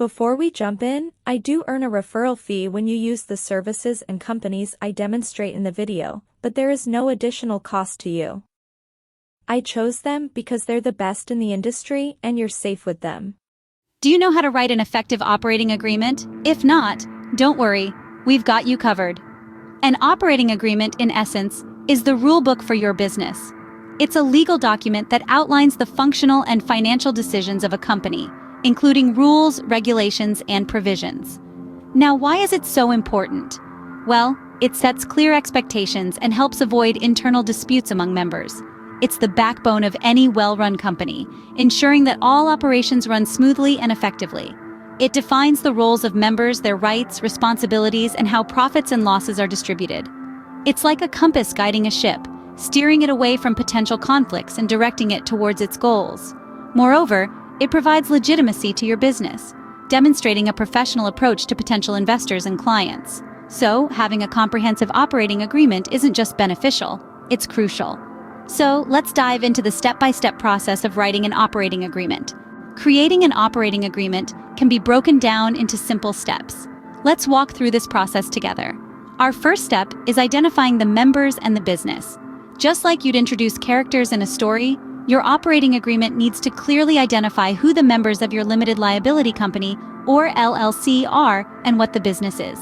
Before we jump in, I do earn a referral fee when you use the services and companies I demonstrate in the video, but there is no additional cost to you. I chose them because they're the best in the industry and you're safe with them. Do you know how to write an effective operating agreement? If not, don't worry, we've got you covered. An operating agreement, in essence, is the rule book for your business. It's a legal document that outlines the functional and financial decisions of a company, including rules, regulations, and provisions. Now, why is it so important? Well, it sets clear expectations and helps avoid internal disputes among members. It's the backbone of any well-run company, ensuring that all operations run smoothly and effectively. It defines the roles of members, their rights, responsibilities, and how profits and losses are distributed. It's like a compass guiding a ship, steering it away from potential conflicts and directing it towards its goals. Moreover, it provides legitimacy to your business, demonstrating a professional approach to potential investors and clients. So, having a comprehensive operating agreement isn't just beneficial, it's crucial. So, let's dive into the step-by-step process of writing an operating agreement. Creating an operating agreement can be broken down into simple steps. Let's walk through this process together. Our first step is identifying the members and the business. Just like you'd introduce characters in a story, your operating agreement needs to clearly identify who the members of your limited liability company, or LLC, are and what the business is.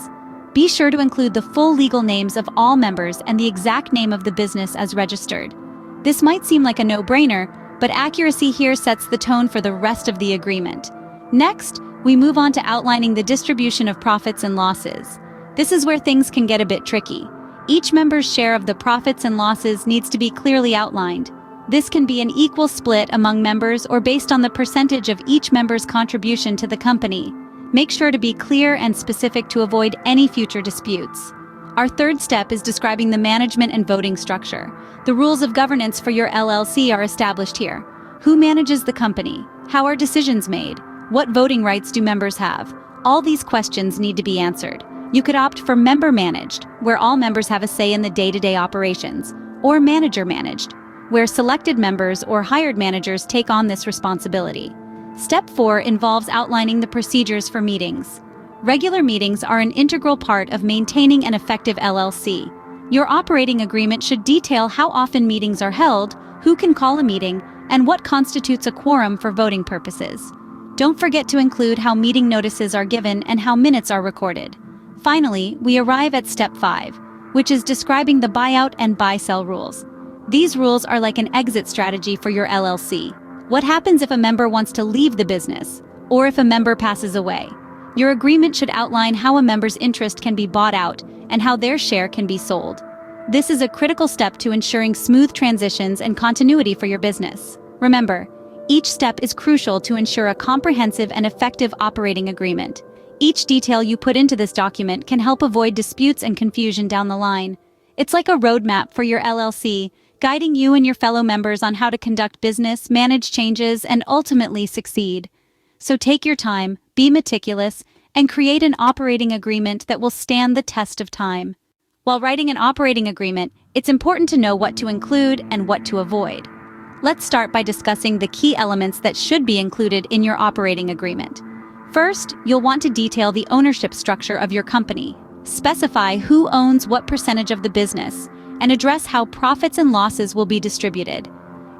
Be sure to include the full legal names of all members and the exact name of the business as registered. This might seem like a no-brainer, but accuracy here sets the tone for the rest of the agreement. Next, we move on to outlining the distribution of profits and losses. This is where things can get a bit tricky. Each member's share of the profits and losses needs to be clearly outlined. This can be an equal split among members or based on the percentage of each member's contribution to the company. Make sure to be clear and specific to avoid any future disputes. Our third step is describing the management and voting structure. The rules of governance for your LLC are established here. Who manages the company? How are decisions made? What voting rights do members have? All these questions need to be answered. You could opt for member-managed, where all members have a say in the day-to-day operations, or manager-managed, where selected members or hired managers take on this responsibility. Step 4 involves outlining the procedures for meetings. Regular meetings are an integral part of maintaining an effective LLC. Your operating agreement should detail how often meetings are held, who can call a meeting, and what constitutes a quorum for voting purposes. Don't forget to include how meeting notices are given and how minutes are recorded. Finally, we arrive at step 5, which is describing the buyout and buy-sell rules. These rules are like an exit strategy for your LLC. What happens if a member wants to leave the business, or if a member passes away? Your agreement should outline how a member's interest can be bought out and how their share can be sold. This is a critical step to ensuring smooth transitions and continuity for your business. Remember, each step is crucial to ensure a comprehensive and effective operating agreement. Each detail you put into this document can help avoid disputes and confusion down the line. It's like a roadmap for your LLC, guiding you and your fellow members on how to conduct business, manage changes, and ultimately succeed. So take your time, be meticulous, and create an operating agreement that will stand the test of time. While writing an operating agreement, it's important to know what to include and what to avoid. Let's start by discussing the key elements that should be included in your operating agreement. First, you'll want to detail the ownership structure of your company. Specify who owns what percentage of the business, and address how profits and losses will be distributed.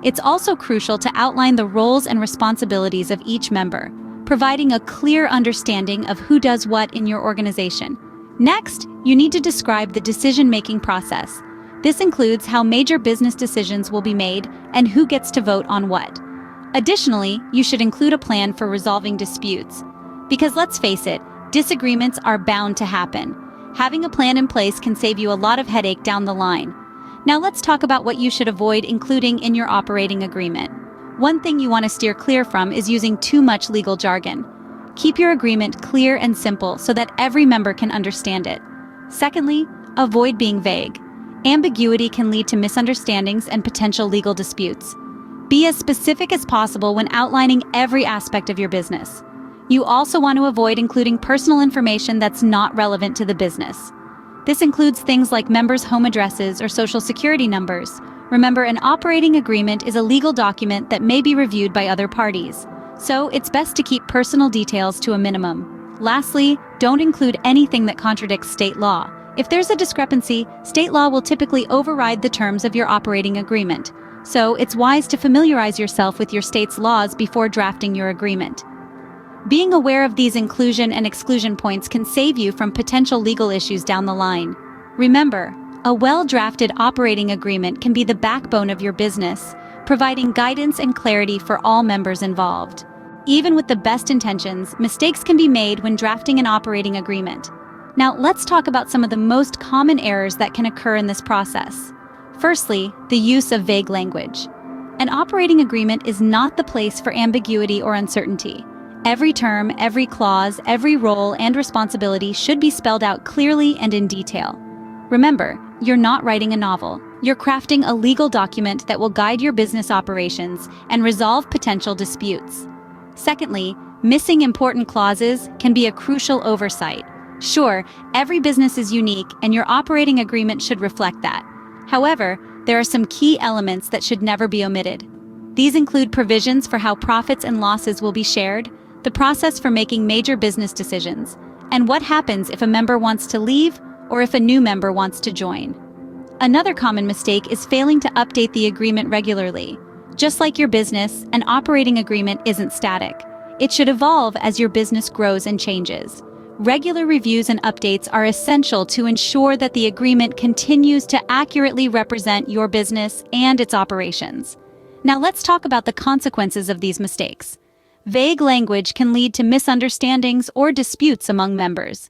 It's also crucial to outline the roles and responsibilities of each member, providing a clear understanding of who does what in your organization. Next, you need to describe the decision-making process. This includes how major business decisions will be made and who gets to vote on what. Additionally, you should include a plan for resolving disputes. Because let's face it, disagreements are bound to happen. Having a plan in place can save you a lot of headache down the line. Now let's talk about what you should avoid including in your operating agreement. One thing you want to steer clear from is using too much legal jargon. Keep your agreement clear and simple so that every member can understand it. Secondly, avoid being vague. Ambiguity can lead to misunderstandings and potential legal disputes. Be as specific as possible when outlining every aspect of your business. You also want to avoid including personal information that's not relevant to the business. This includes things like members' home addresses or social security numbers. Remember, an operating agreement is a legal document that may be reviewed by other parties. so it's best to keep personal details to a minimum. Lastly, don't include anything that contradicts state law. If there's a discrepancy, state law will typically override the terms of your operating agreement. So it's wise to familiarize yourself with your state's laws before drafting your agreement. Being aware of these inclusion and exclusion points can save you from potential legal issues down the line. Remember, a well-drafted operating agreement can be the backbone of your business, providing guidance and clarity for all members involved. Even with the best intentions, mistakes can be made when drafting an operating agreement. Now, let's talk about some of the most common errors that can occur in this process. Firstly, the use of vague language. An operating agreement is not the place for ambiguity or uncertainty. Every term, every clause, every role and responsibility should be spelled out clearly and in detail. Remember, you're not writing a novel. You're crafting a legal document that will guide your business operations and resolve potential disputes. Secondly, missing important clauses can be a crucial oversight. Sure, every business is unique and your operating agreement should reflect that. However, there are some key elements that should never be omitted. These include provisions for how profits and losses will be shared, the process for making major business decisions, and what happens if a member wants to leave or if a new member wants to join. Another common mistake is failing to update the agreement regularly. Just like your business, an operating agreement isn't static. It should evolve as your business grows and changes. Regular reviews and updates are essential to ensure that the agreement continues to accurately represent your business and its operations. Now let's talk about the consequences of these mistakes. Vague language can lead to misunderstandings or disputes among members.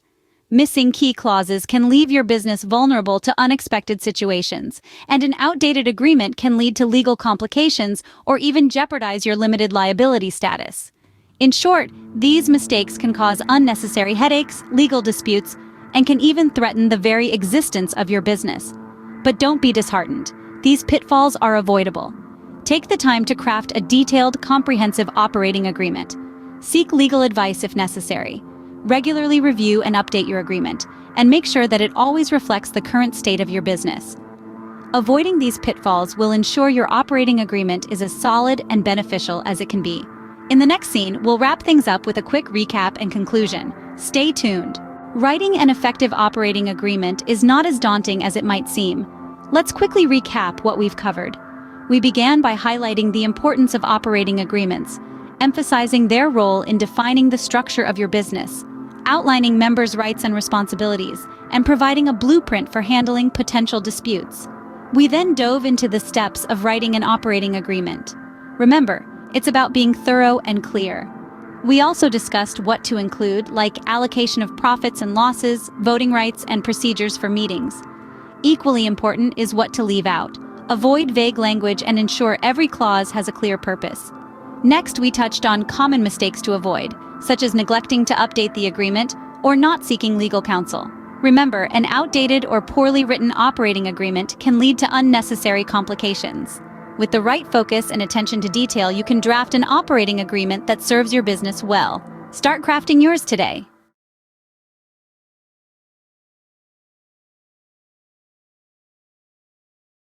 Missing key clauses can leave your business vulnerable to unexpected situations, and an outdated agreement can lead to legal complications or even jeopardize your limited liability status. In short, these mistakes can cause unnecessary headaches, legal disputes, and can even threaten the very existence of your business. But don't be disheartened. These pitfalls are avoidable. Take the time to craft a detailed, comprehensive operating agreement. Seek legal advice if necessary. Regularly review and update your agreement, and make sure that it always reflects the current state of your business. Avoiding these pitfalls will ensure your operating agreement is as solid and beneficial as it can be. In the next scene, we'll wrap things up with a quick recap and conclusion. Stay tuned. Writing an effective operating agreement is not as daunting as it might seem. Let's quickly recap what we've covered. We began by highlighting the importance of operating agreements, emphasizing their role in defining the structure of your business, outlining members' rights and responsibilities, and providing a blueprint for handling potential disputes. We then dove into the steps of writing an operating agreement. Remember, it's about being thorough and clear. We also discussed what to include, like allocation of profits and losses, voting rights, and procedures for meetings. Equally important is what to leave out. Avoid vague language and ensure every clause has a clear purpose. Next, we touched on common mistakes to avoid, such as neglecting to update the agreement or not seeking legal counsel. Remember, an outdated or poorly written operating agreement can lead to unnecessary complications. With the right focus and attention to detail, you can draft an operating agreement that serves your business well. Start crafting yours today.